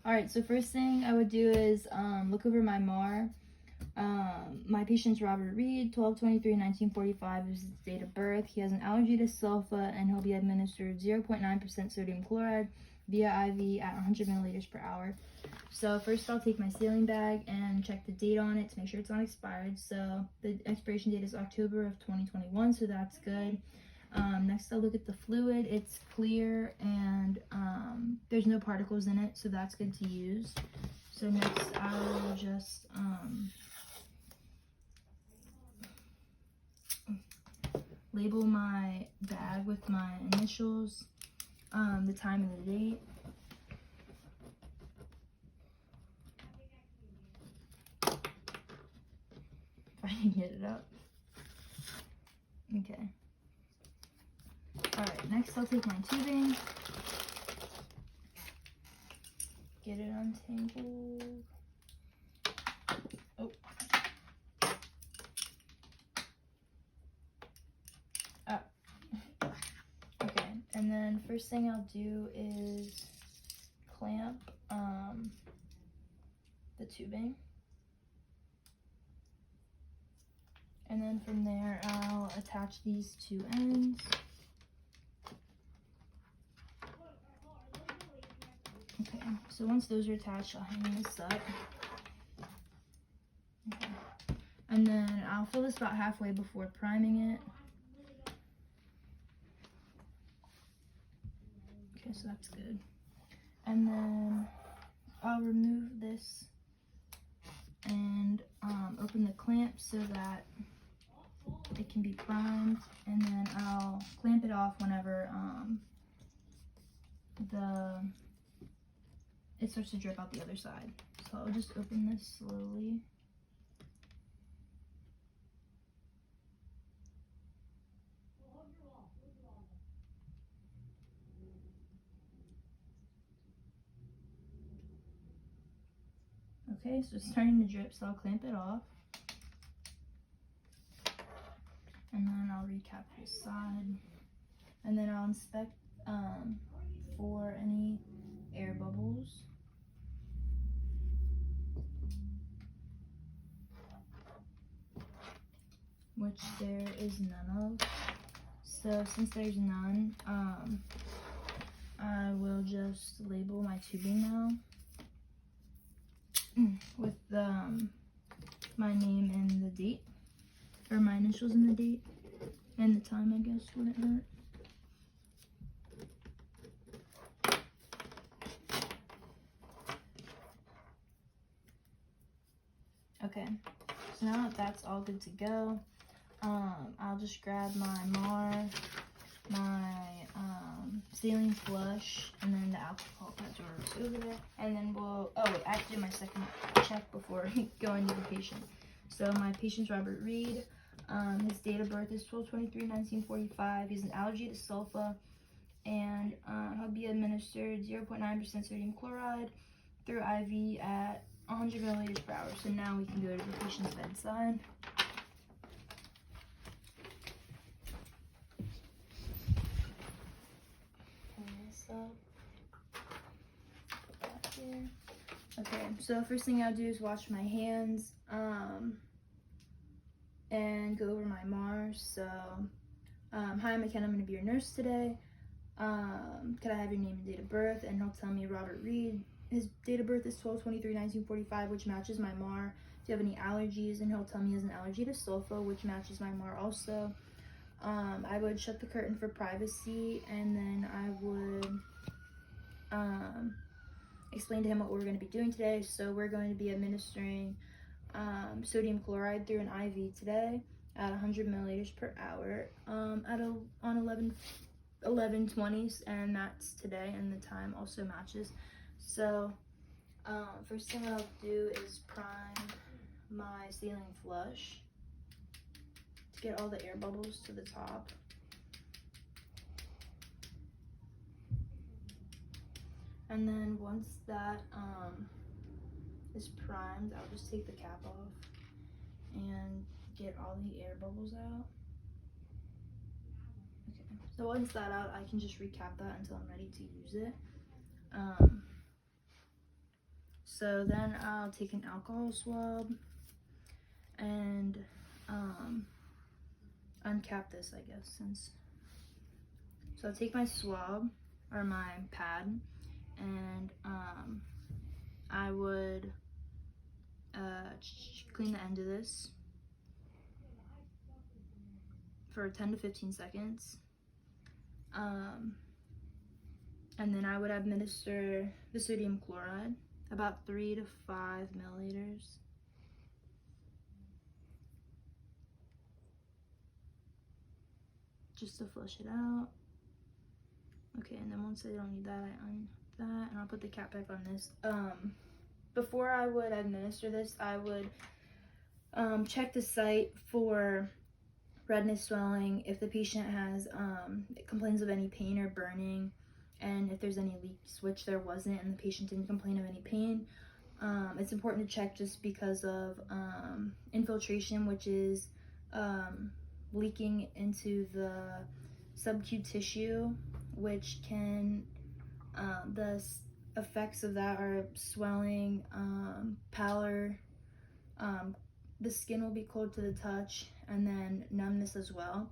Alright, so first thing I would do is look over my MAR. My patient's Robert Reed, 12/23/1945 is his date of birth. He has an allergy to sulfa and he'll be administered 0.9% sodium chloride via IV at 100 milliliters per hour. So first I'll take my saline bag and check the date on it to make sure it's not expired. So the expiration date is October of 2021, so that's good. Next I'll look at the fluid. It's clear and there's no particles in it, so that's good to use. So next I'll just label my bag with my initials, the time and the date. If I can get it up. Okay. Alright, next I'll take my tubing. Get it untangled. Oh. Okay, and then first thing I'll do is clamp the tubing. And then from there, I'll attach these two ends. Okay, so once those are attached, I'll hang this up. Okay. And then I'll fill this about halfway before priming it. Okay, so that's good. And then I'll remove this and open the clamp so that it can be primed, and then I'll clamp it off whenever it starts to drip out the other side. So I'll just open this slowly. Okay, so it's starting to drip, so I'll clamp it off. And then I'll recap this side. And then I'll inspect for any air bubbles. Which there is none of. So since there's none, I will just label my tubing now with my name and the date, or my initials and the date, and the time, I guess, wouldn't hurt. Okay, so now that that's all good to go, I'll just grab my MAR, my saline flush, and then the alcohol patch over there, and then oh wait, I have to do my second check before going to the patient. So my patient's Robert Reed. His date of birth is 12/23/1945. He has an allergy to sulfa, and he'll be administered 0.9% sodium chloride through IV at 100 milliliters per hour. So now we can go to the patient's bedside. Okay, so first thing I'll do is wash my hands and go over my MARS. So, hi, McKenna, I'm going to be your nurse today. Could I have your name and date of birth? And he'll tell me Robert Reed. His date of birth is 12/23/1945, which matches my MAR. Do you have any allergies? And he'll tell me he has an allergy to sulfa, which matches my MAR also. I would shut the curtain for privacy, and then I would explain to him what we're going to be doing today. So we're going to be administering sodium chloride through an IV today at 100 milliliters per hour on 11:20, and that's today, and the time also matches. So first thing I'll do is prime my saline flush to get all the air bubbles to the top. And then once that is primed, I'll just take the cap off and get all the air bubbles out. Okay, so once that's out, I can just recap that until I'm ready to use it. So then I'll take an alcohol swab and uncap this, I guess, so I'll take my swab or my pad, and I would clean the end of this for 10 to 15 seconds. And then I would administer the sodium chloride, about 3 to 5 milliliters. Just to flush it out. Okay, and then once I don't need that, I undo that, and I'll put the cap back on this. Before I would administer this, I would check the site for redness, swelling, if the patient has complains of any pain or burning, and if there's any leaks, which there wasn't, and the patient didn't complain of any pain. It's important to check just because of infiltration, which is leaking into the subacute tissue, which can, the effects of that are swelling, pallor, the skin will be cold to the touch, and then numbness as well.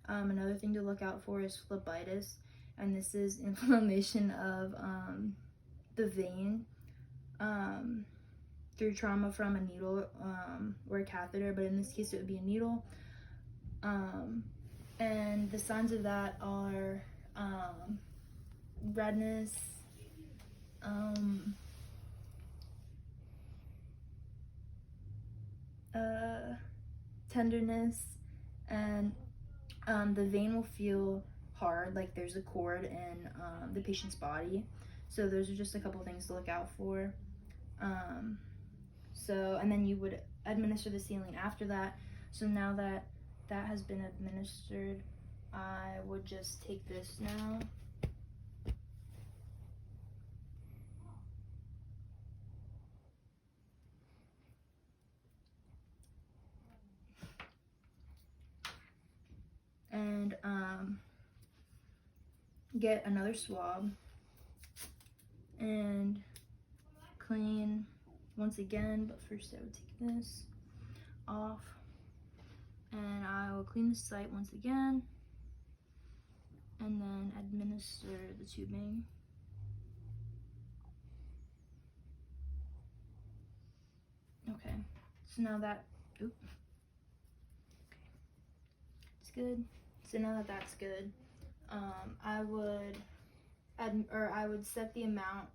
Another thing to look out for is phlebitis, and this is inflammation of the vein through trauma from a needle or a catheter, but in this case it would be a needle. And the signs of that are redness, tenderness, and the vein will feel hard, like there's a cord in the patient's body. So those are just a couple things to look out for. And then you would administer the saline after that. So now that that has been administered, I would just take this now. And get another swab and clean once again, but first I would take this off, and I will clean the site once again, and then administer the tubing. Okay, so now that, it's good. So now that that's good, I would set the amount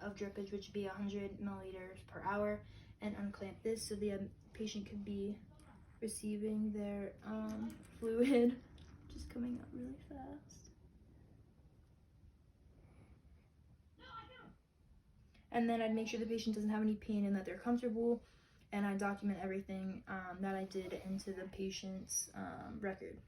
of drippage, which would be 100 milliliters per hour, and unclamp this so the patient could be receiving their fluid, just coming out really fast. And then I'd make sure the patient doesn't have any pain and that they're comfortable, and I document everything that I did into the patient's record.